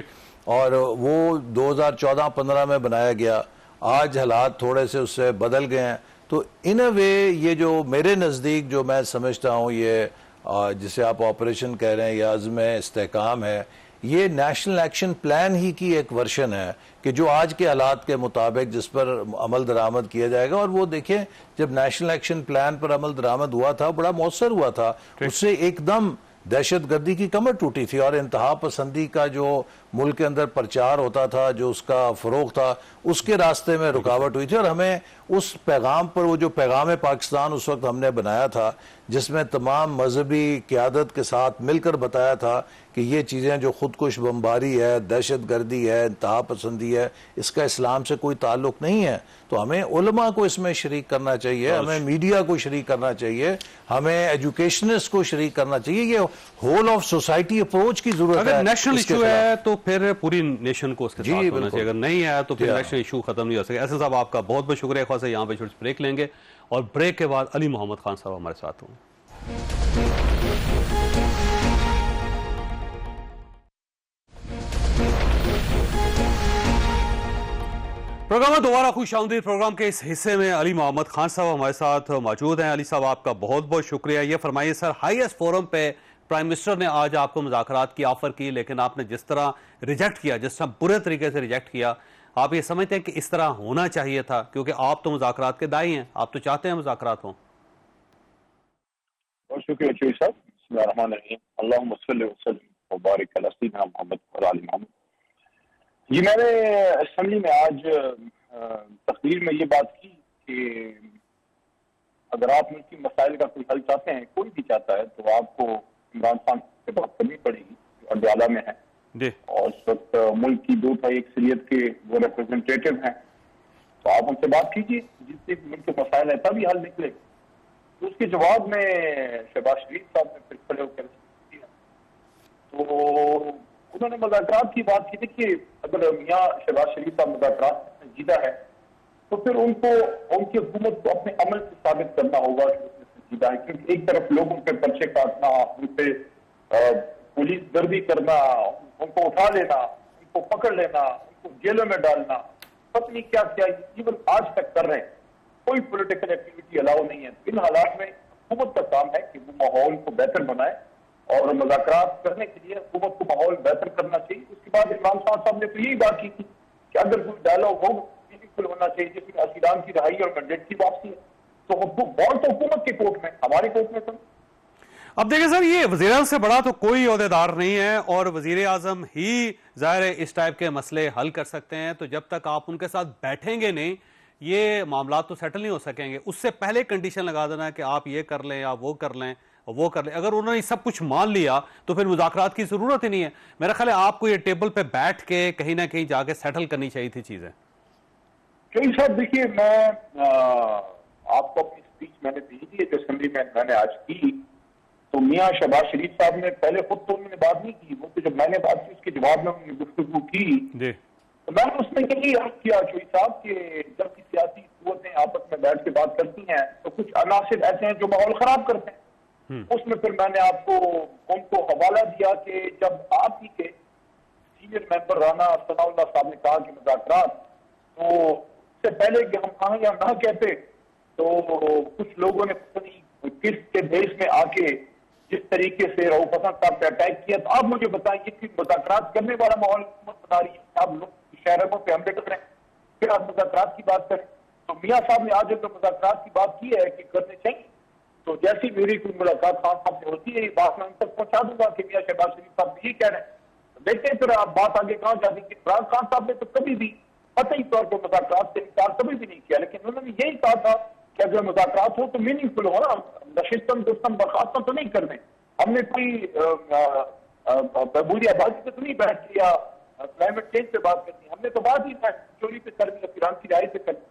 और वो 2014-15 में बनाया गया। आज हालात थोड़े से उससे बदल गए हैं, तो इन अ वे ये जो मेरे नज़दीक जो मैं समझता हूँ ये जिसे आप ऑपरेशन कह रहे हैं या अज़्म इस्तेहकाम है, ये नेशनल एक्शन प्लान ही की एक वर्शन है कि जो आज के हालात के मुताबिक जिस पर अमल दरामद किया जाएगा। और वो देखें, जब नेशनल एक्शन प्लान पर अमल दरामद हुआ था बड़ा मौसर हुआ था, उससे एकदम दहशतगर्दी की कमर टूटी थी, और इंतहा पसंदी का जो मुल्क के अंदर प्रचार होता था, जो उसका फरोग था, उसके रास्ते में रुकावट हुई थी। और हमें उस पैगाम पर, वो जो पैगाम पाकिस्तान उस वक्त हमने बनाया था जिसमें तमाम मजहबी क़यादत के साथ मिलकर बताया था कि ये चीज़ें जो खुदकुश बमबारी है, दहशतगर्दी है, इंतहा पसंदी है, इसका इस्लाम से कोई ताल्लुक नहीं है। तो हमें उलमा को इसमें शरीक करना चाहिए, हमें मीडिया को शरीक करना चाहिए, हमें एजुकेशनिस्ट को शरीक करना चाहिए। ये होल ऑफ सोसाइटी अप्रोच की जरूरत है। अगर नेशनल इशू है तो फिर पूरी नेशन को उसके साथ होना चाहिए, अगर नहीं है तो फिर नेशनल इशू खत्म नहीं हो सकेगा। ऐसे साहब आपका बहुत बहुत शुक्रिया। खास यहाँ पे छोटी ब्रेक लेंगे और ब्रेक के बाद अली मोहम्मद खान साहब हमारे साथ होंगे। प्रोग्राम में दोबारा खुश आमदीद। प्रोग्राम के इस हिस्से में अली मोहम्मद खान साहब हमारे साथ मौजूद हैं। अली साहब आपका बहुत बहुत शुक्रिया। ये फरमाइए सर, हाईएस्ट फोरम पे प्राइम मिनिस्टर ने आज आपको मुज़ाकरात की ऑफर की, लेकिन आपने जिस तरह रिजेक्ट किया, जिस तरह बुरे तरीके से रिजेक्ट किया, आप ये समझते हैं कि इस तरह होना चाहिए था? क्योंकि आप तो मुज़ाकरात के दाई हैं, आप तो चाहते हैं मुज़ाकरात हों। बहुत शुक्रिया चौधरी साहब। बिस्मिल्लाहिर्रहमानिर्रहीम। जी, मैंने असेंबली में आज तकरीर में ये बात की कि अगर आप मुल्की मसाइल का कोई हल चाहते हैं, कोई भी चाहता है, तो आपको इमरान खान से बात करनी पड़ेगी जो अडयाला में है जी। और इस वक्त मुल्क की 2/3 अक्सरियत के वो रिप्रेजेंटेटिव हैं। तो आप उनसे बात कीजिए, जिससे मुल्क के मसाइल है तभी हल निकले। तो उसके जवाब में शहबाज शरीफ साहब ने फिर खड़े होकर किया, तो उन्होंने मुज़ाकरात की बात की। देखिए, अगर मियाँ शहबाज शरीफ साहब मुज़ाकरात में जीता है तो फिर उनको उनकी हुकूमत को अपने अमल से साबित करना होगा कि उसने जीता है। क्योंकि एक तरफ लोगों पे पर्चे काटना, उन पे पुलिस गर्दी करना, उनको उठा लेना, उनको पकड़ लेना, उनको जेलों में डालना, पता नहीं क्या क्या इवन आज तक कर रहे हैं। कोई पॉलिटिकल एक्टिविटी अलाउ नहीं है। इन हालात में हुकूमत का काम है कि वो माहौल को बेहतर बनाए और मुज़ाकरात करने के लिए हुकूमत को माहौल बेहतर करना चाहिए। उसके बाद इमरान खान साहब ने तो यही बात की थी कि अगर कोई डायलॉग हो मीनिंगफुल होना चाहिए, जिसमें असीरान की रहाई और मैंडेट की वापसी है। तो बॉल तो हुकूमत के कोर्ट में, हमारे कोर्ट में तो। अब देखिए सर, ये वज़ीर आज़म से बड़ा तो कोई ओहदेदार नहीं है और वज़ीर आज़म ही ज़ाहिर है इस टाइप के मसले हल कर सकते हैं। तो जब तक आप उनके साथ बैठेंगे नहीं, ये मामला तो सेटल नहीं हो सकेंगे। उससे पहले कंडीशन लगा देना कि आप ये कर लें, आप वो कर लें, वो कर लें। अगर उन्होंने सब कुछ मान लिया तो फिर मुज़ाकरात की जरूरत ही नहीं है। मेरा ख्याल है आपको ये टेबल पे बैठ के कहीं ना कहीं जाके सेटल करनी चाहिए थी चीजें। चौधरी साहब, देखिए, मैं आपको अपनी स्पीच मैंने भेजी है जो असेंबली में मैंने आज की, तो मियाँ शहबाज शरीफ साहब ने पहले खुद तो उन्होंने बात नहीं की, वो तो जब मैंने बात की उसके जवाब में उन्होंने गुफ्तगू की जी। तो मैंने उसमें यही अर्ज किया चौधरी साहब कि जब की सियासी कुव्वतें आपस में बैठ के बात करती हैं तो कुछ अनासिर ऐसे हैं जो माहौल खराब करते हैं। उसमें फिर मैंने आपको उनको हवाला दिया कि जब आप ही के सीनियर मेंबर राना सनाउल्लाह साहब ने कहा कि मुज़ाकरात, तो उससे पहले कि हम हाँ या ना कहते तो कुछ लोगों ने किस के देश में आके जिस तरीके से रऊफ हसन साहब पे अटैक किया। तो आप मुझे बताइए कि मुज़ाकरात करने वाला माहौल हुकूमत बना रही है, आप लोग शहरों पे हमले कर रहे हैं, फिर आप मुज़ाकरात की बात करें। तो मियाँ साहब ने आज जब मुज़ाकरात की बात की है कि करने चाहिए, तो जैसी मेरी कोई मुलाकात खान साहब से होती है ये बात मैं उन तक पहुंचा दूंगा कि मियाँ शहबाज शरीफ साहब ये कह रहे हैं। तो देखते हैं फिर आप बात आगे कहाँ जाती है। इमरान खान साहब ने तो कभी भी कतई तौर पर मुज़ाकरात से इनकार कभी भी नहीं किया, लेकिन उन्होंने यही कहा था कि अगर मुज़ाकरात हो तो मीनिंगफुल हो ना, नशिस्तन दुस्तन बर्खास्तन तो नहीं करने। हमने कोई बूढ़ी आबादी पे तो नहीं बैठ किया, क्लाइमेट चेंज पे बात करनी, हमने तो बात ही चोरी पे करनी, ईरान की राय पे करनी।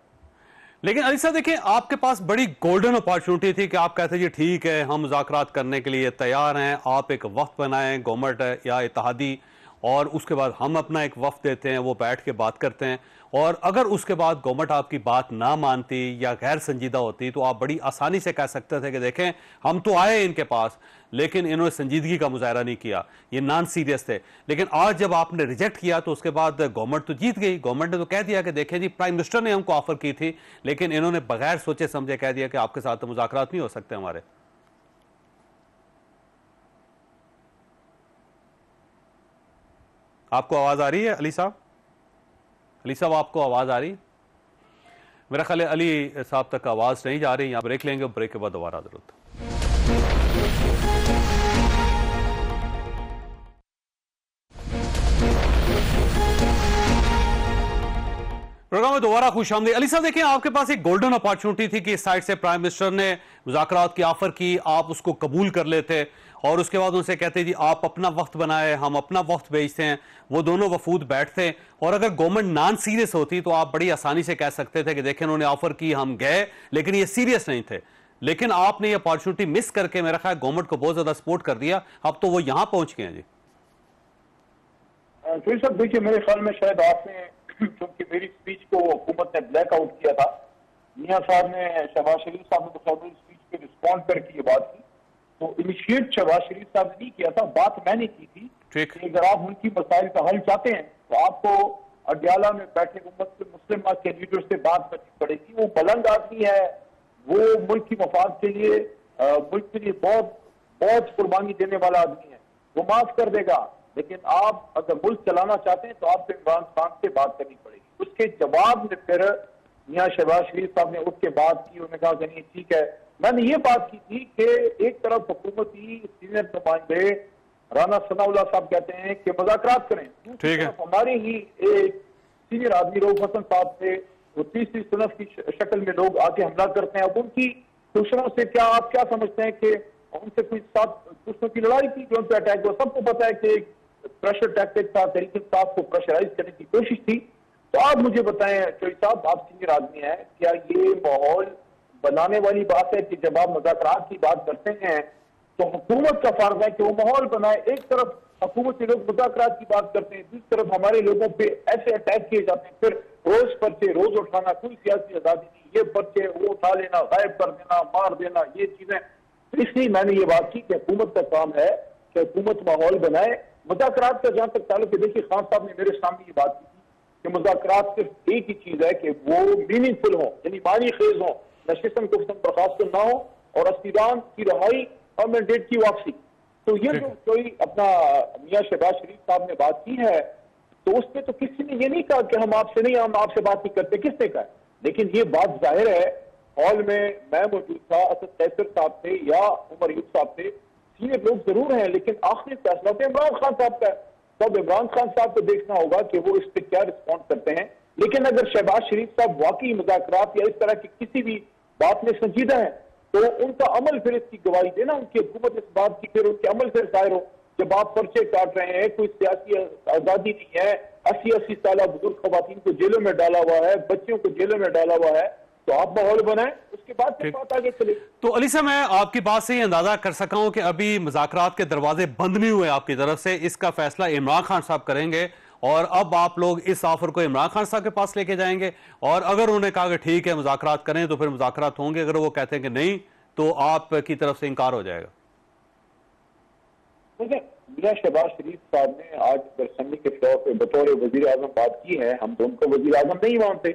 लेकिन अली साहब देखिए, आपके पास बड़ी गोल्डन अपॉर्चुनिटी थी कि आप कहते जी ठीक है हम मुज़ाकरात करने के लिए तैयार हैं, आप एक वक्त बनाएं गवर्नमेंट या इत्तेहादी, और उसके बाद हम अपना एक वक्त देते हैं, वो बैठ के बात करते हैं। और अगर उसके बाद गवर्नमेंट आपकी बात ना मानती या गैर संजीदा होती तो आप बड़ी आसानी से कह सकते थे कि देखें हम तो आए इनके पास, लेकिन इन्होंने संजीदगी का मुजाहरा नहीं किया, ये नॉन सीरियस थे। लेकिन आज जब आपने रिजेक्ट किया तो उसके बाद गवर्नमेंट तो जीत गई। गवर्नमेंट ने तो कह दिया कि देखें जी प्राइम मिनिस्टर ने हमको ऑफर की थी, लेकिन इन्होंने बगैर सोचे समझे कह दिया कि आपके साथ तो मुज़ाकरात नहीं हो सकते हमारे। आपको आवाज आ रही है अली साहब? अली साहब आपको आवाज आ रही है? मेरा ख्याल है अली साहब तक आवाज नहीं जा रही। यहां ब्रेक लेंगे, ब्रेक के बाद दोबारा जरूरत। प्रोग्राम में दोबारा खुशामदीद। अली साहब देखिए, आपके पास एक गोल्डन अपॉर्चुनिटी थी कि इस साइड से प्राइम मिनिस्टर ने मुज़ाकरात की ऑफर की, आप उसको कबूल कर लेते और उसके बाद उनसे कहते जी आप अपना वक्त बनाए, हम अपना वक्त भेजते हैं, वो दोनों वफूद बैठते। और अगर गवर्नमेंट नॉन सीरियस होती तो आप बड़ी आसानी से कह सकते थे कि देखें उन्होंने ऑफर की, हम गए, लेकिन ये सीरियस नहीं थे। लेकिन आपने ये अपॉर्चुनिटी मिस करके मेरा ख्याल गवर्नमेंट को बहुत ज्यादा सपोर्ट कर दिया, अब तो वो यहां पहुंच गए हैं जी। तो सब देखिए, मेरे ख्याल में शायद आपने क्योंकि मेरी स्पीच को हुकूमत ने ब्लैक आउट किया था, मियाँ साहब ने शहबाज शरीफ साहब ने तो स्पीच पे रिस्पॉन्ड करके ये बात की, तो इनिशिएट शहबाज शरीफ साहब ने नहीं किया था, बात मैंने की थी कि अगर आप उनकी मसाइल का हल चाहते हैं तो आपको अडयाला में बैठे मुस्लिम के लीडर से बात करनी पड़ेगी। वो बुलंद आदमी है, वो मुल्क की मफाद के लिए मुल्क के लिए बहुत बहुत कुर्बानी देने वाला आदमी है, वो माफ कर देगा। लेकिन आप अगर मुल्क चलाना चाहते हैं तो आपको इमरान खान से बात करनी पड़ेगी। उसके जवाब में फिर मियां शहबाज शरीफ साहब ने उठ के बात की, उन्होंने कहा कि नहीं ठीक है। मैंने ये बात की थी कि एक तरफ हुकूमती सीनियर नुमाइंदे राना सनाउल्लाह साहब कहते हैं कि मुज़ाकरात करें, दूसरी तरफ हमारे ही एक सीनियर आदमी रऊफ हसन साहब थे, वो तीसरी सनफ की शक्ल में लोग आके हमला करते हैं। अब उनकी दुश्मनों से क्या आप क्या समझते हैं कि उनसे कोई साथ दुश्मनों की लड़ाई थी जो उन पर अटैक हुआ? सबको पता है कि प्रेशर टैक्टिक था, तरीके साहब को प्रेशराइज करने की कोशिश थी। तो आप मुझे बताएं चौधरी साहब, आप सीनियर आदमी हैं, क्या ये माहौल बनाने वाली बात है कि जब आप मुज़ाकरात की बात करते हैं तो हुकूमत का फर्ज है कि वो माहौल बनाए? एक तरफ हुकूमत के लोग मुज़ाकरात की बात करते हैं, दूसरी तरफ हमारे लोगों पे ऐसे अटैक किए जाते हैं, फिर रोज पर्चे रोज उठाना, कोई सियासी आजादी नहीं, ये पर्चे वो उठा लेना, गायब कर देना, मार देना, ये चीजें। तो इसलिए मैंने ये बात की कि हुकूमत का काम है कि हुकूमत माहौल बनाए। मुज़ाकरात का जहां तक ताल्लुक है, देखिए खान साहब ने मेरे सामने ये बात की कि मुज़ाकरात सिर्फ एक ही चीज है कि वो मीनिंगफुल हो, यानी मानी खेज हो, नशिस्तन गुफ्तन बर्खास्त ना हो और असीरान की रहाई और मैंडेट की वापसी। तो ये जो कोई अपना मियां शहबाज शरीफ साहब ने बात की है, तो उसमें तो किसी ने ये नहीं कहा कि हम आपसे नहीं, हम आपसे बात नहीं करते, किसने कहा? लेकिन ये बात जाहिर है, हॉल में मैं मौजूद था, असद कैसर साहब थे या उमर यूब साहब थे, सीनियर लोग जरूर हैं, लेकिन आखिरी फैसला तो इमरान खान साहब का है। तब इमरान खान साहब को देखना होगा कि वो इस पर क्या रिस्पॉन्ड करते हैं। लेकिन अगर शहबाज शरीफ साहब वाकई मुज़ाकरात या इस तरह की किसी भी बात में संजीदा है तो उनका अमल फिर इसकी गवाही देना, उनकी हुकूमत इस बात की फिर उनके अमल से जाहिर हो। जब आप पर्चे काट रहे हैं, कोई सियासी आजादी नहीं है, 80-80 साल बुजुर्ग खवातीन को जेलों में डाला हुआ है, बच्चों को जेलों में डाला हुआ है, तो आप माहौल बनाएं, उसके बाद फिर बात आगे चलेगी। तो अली साहब, मैं आपकी बात से ये अंदाजा कर सका हूं कि अभी मुज़ाकरात के दरवाजे बंद नहीं हुए आपकी तरफ से, इसका फैसला इमरान खान साहब करेंगे और अब आप लोग इस ऑफर को इमरान खान साहब के पास लेके जाएंगे और अगर उन्होंने कहा कि ठीक है मुज़ाकरात करें तो फिर मुज़ाकरात होंगे, अगर वो कहते हैं कि नहीं तो आपकी तरफ से इनकार हो जाएगा। देखिए, मियां शहबाज शरीफ साहब ने आज असेंबली के फ्लोर पे बतौर वजीर आजम बात की है। हम तो उनको वजीर आजम नहीं मानते,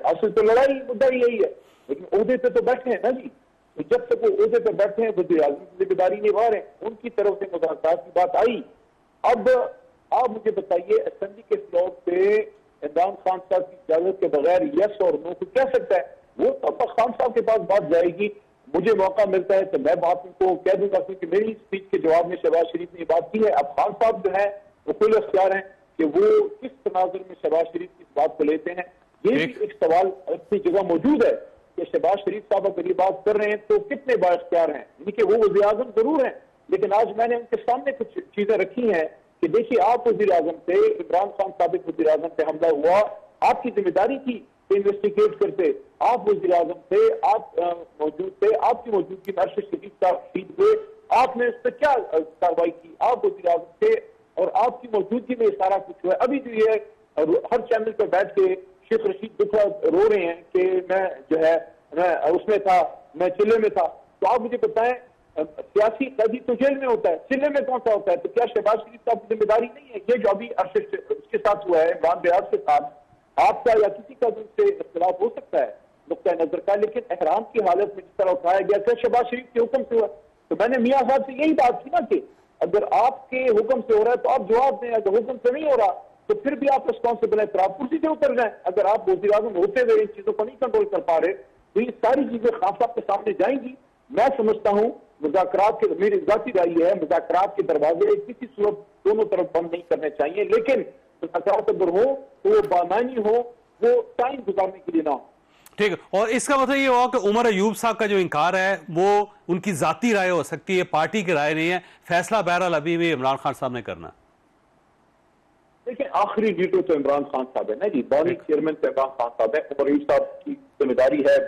असल तो लड़ाई मुद्दा यही है, लेकिन ओहदे पे तो बैठे हैं ना जी। तो जब तक वो ओहदे पे बैठे हैं, वजीर आजम की जिम्मेदारी निभा रहे हैं, उनकी तरफ से मुज़ाकरात की बात आई। अब आप मुझे बताइए, असेंबली के फ्लोर पे इमरान खान साहब की इजाजत के बगैर यस और नो को कह सकता है? वो तो खान साहब के पास बात जाएगी। मुझे मौका मिलता है तो मैं बात उनको कह दूंगा, क्योंकि मेरी स्पीच के जवाब में शहबाज शरीफ ने बात की है। अब खान साहब जो है वो खुल अख्तियार हैं कि वो किस तनाजुर में शहबाज शरीफ की इस बात को लेते हैं। ये भी एक सवाल अपनी जगह मौजूद है कि शहबाज शरीफ साहब अगर ये बात कर रहे हैं तो कितने बाख्तियार हैं, यानी कि वो वज़ीर आज़म जरूर हैं। लेकिन आज मैंने उनके सामने कुछ चीजें रखी हैं कि देखिए, आप वज़ीर आज़म थे, इमरान खान साबिक वज़ीर आज़म पे हमला हुआ, आपकी जिम्मेदारी थी इन्वेस्टिगेट करते, आप वज़ीर आज़म थे, आप मौजूद थे, आपकी मौजूदगी में अरशद शरीफ साहब शहीद हुए, आपने उस पर क्या कार्रवाई की? आप वज़ीर आज़म थे और आपकी मौजूदगी में सारा कुछ हुआ। अभी जो ये हर चैनल पर बैठ के शेख रशीद दुखा रो रहे हैं कि मैं जो है मैं उसमें था, मैं चिल्ले में था। तो आप मुझे बताएं, सियासी कैदी तो जेल में होता है, चिल्ले में कौन सा होता है? तो क्या शहबाज शरीफ साहब की जिम्मेदारी नहीं है? ये जो अभी अरशद उसके साथ हुआ है, इमरान रियाज के साथ, आपका या किसी का उनसे इख्तिलाफ हो सकता है नुक्ता नजर का, लेकिन एहराम की हालत में जिस तरह उठाया गया क्या शहबाज शरीफ के हुक्म से हुआ? तो मैंने मियां साहब से यही बात की ना कि अगर आपके हुक्म से हो रहा है तो आप जवाब दें, अगर हुक्म से नहीं हो रहा तो फिर भी आप रिस्पॉन्सिबल है, फिर आप कुर्सी से उतर जाए। अगर आप वज़ीर आज़म होते हुए इन चीजों को नहीं कंट्रोल कर पा रहे तो ये सारी चीजें खान साहब के सामने जाएंगी। मैं समझता हूँ मुज़ाकरात के, मेरी जाती राय है, मुज़ाकरात के दरवाजे किसी सूरत दोनों तरफ बंद नहीं करने चाहिए, लेकिन मुज़ाकरात अगर हो तो वो बामानी हो, वो टाइम गुजारने के लिए ना हो। ठीक है, और इसका मतलब ये हुआ कि उमर अयूब साहब का जो इनकार है वो उनकी जाती राय हो सकती है, पार्टी की राय नहीं है, फैसला बहरहाल अभी भी इमरान खान साहब ने करना। देखिए, आखिरी वीटो तो इमरान खान साहब है ना जी, बॉडी चेयरमैन तो इमरान खान साहब है। उमर अयूब साहब की जिम्मेदारी है,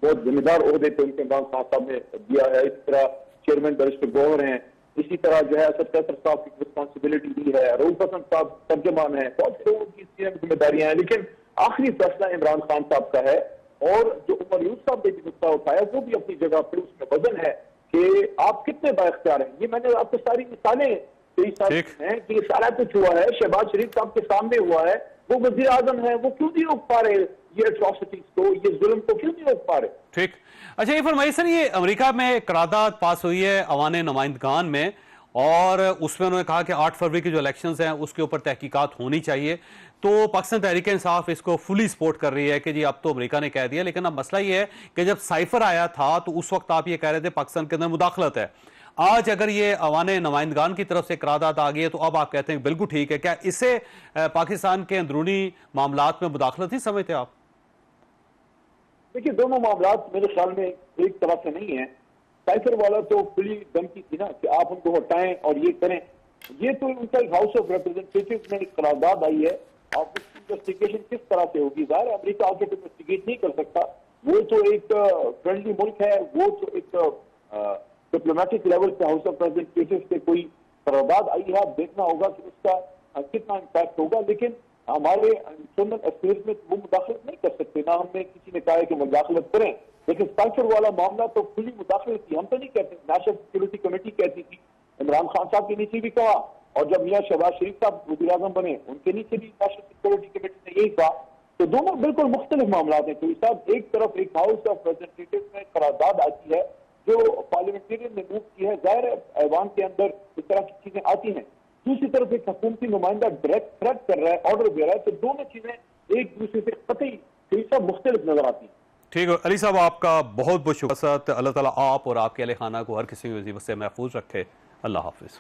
बहुत जिम्मेदार ओहदे पे उनके इमरान खान साहब ने दिया है। इस तरह चेयरमैन बैरिस्टर गौहर हैं, इसी तरह जो है असद कैसर साहब की रिस्पॉन्सिबिलिटी दी है, रऊफ हसन साहब तर्जमान है, बहुत लोगों की जिम्मेदारियां हैं, लेकिन आखिरी फैसला इमरान खान साहब का है। और जो उमर अयूब साहब ने मुद्दा उठाया वो भी अपनी जगह पे उसमें वजन है कि आप कितने बाख्तियार हैं। ये मैंने आपको सारी मिसालें कई सारी हैं कि सारा कुछ हुआ है, शहबाज शरीफ साहब के सामने हुआ है, वो वज़ीर आज़म है, वो क्यों नहीं रोक पा रहे? ये एट्रॉसिटीज को, ये जुल्म को क्यों नहीं रोक पा रहे? ठीक। अच्छा ये फरमाइए सर, ये अमेरिका में करारदाद पास हुई है अवाने नुमाइंदगान में, और उसमें उन्होंने कहा कि 8 फरवरी की जो इलेक्शंस हैं उसके ऊपर तहकीकात होनी चाहिए। तो पाकिस्तान तहरीक इंसाफ इसको फुली सपोर्ट कर रही है कि जी अब तो अमेरिका ने कह दिया, लेकिन अब मसला ये है कि जब साइफर आया था तो उस वक्त आप ये कह रहे थे पाकिस्तान के अंदर मुदाखलत है। आज अगर ये अवाने नुमाइंदगान की तरफ से करारदाद आ गई है तो अब आप कहते हैं बिल्कुल ठीक है। क्या इससे पाकिस्तान के अंदरूनी मामलात में मुदाखलत ही समझते आप? देखिए, दोनों मामलात मेरे ख्याल में एक तरह से नहीं है। साइफर वाला तो खुली धमकी थी ना कि आप उनको हटाएं और ये करें। ये तो उनका एक हाउस ऑफ रिप्रेजेंटेटिव में एक करारदाद आई है, और उसकी इन्वेस्टिगेशन किस तरह से होगी? ज़ाहिर है अमेरिका आके इन्वेस्टिगेट नहीं कर सकता, वो तो एक फ्रेंडली मुल्क है, वो तो एक डिप्लोमेटिक लेवल पे हाउस ऑफ रिप्रेजेंटेटिव से कोई करारदाद आई है। देखना होगा कि उसका कितना इम्पैक्ट होगा, लेकिन हमारे इंटरनल अफेयर्स में वो मुदाखलत नहीं कर सकते। ना हमने किसी ने कहा है कि मुदाखलत करें, लेकिन साइफर वाला मामला तो खुली मुदाखलत थी। हम तो नहीं कहते, नेशनल सिक्योरिटी कमेटी कहती थी, इमरान खान साहब के नीचे भी कहा, और जब मियां शहबाज शरीफ साहब वज़ीर आज़म बने उनके नीचे भी नेशनल सिक्योरिटी कमेटी ने यही कहा। तो दोनों बिल्कुल मुख्तलिफ मामला हैं। तो साहब, एक तरफ एक हाउस ऑफ रिप्रेजेंटेटिव में करारदाद आती है जो पार्लियामेंटेरियन ने मूव की है, जाहिर है ऐवान के अंदर इस तरह की चीजें आती हैं। दूसरी तरफ एक हुकूमती नुमाइंदा डायरेक्ट थ्रेट कर रहा है, ऑर्डर दे रहा है, तो दोनों चीजें एक दूसरे से कतई सब मुख्तलिफ नजर आती हैं। ठीक है अली साहब, आपका बहुत बहुत शुक्रिया। अल्लाह ताला आप और आपके अहले खाना को हर किसी मुसीबत से महफूज रखे। अल्लाह हाफिज।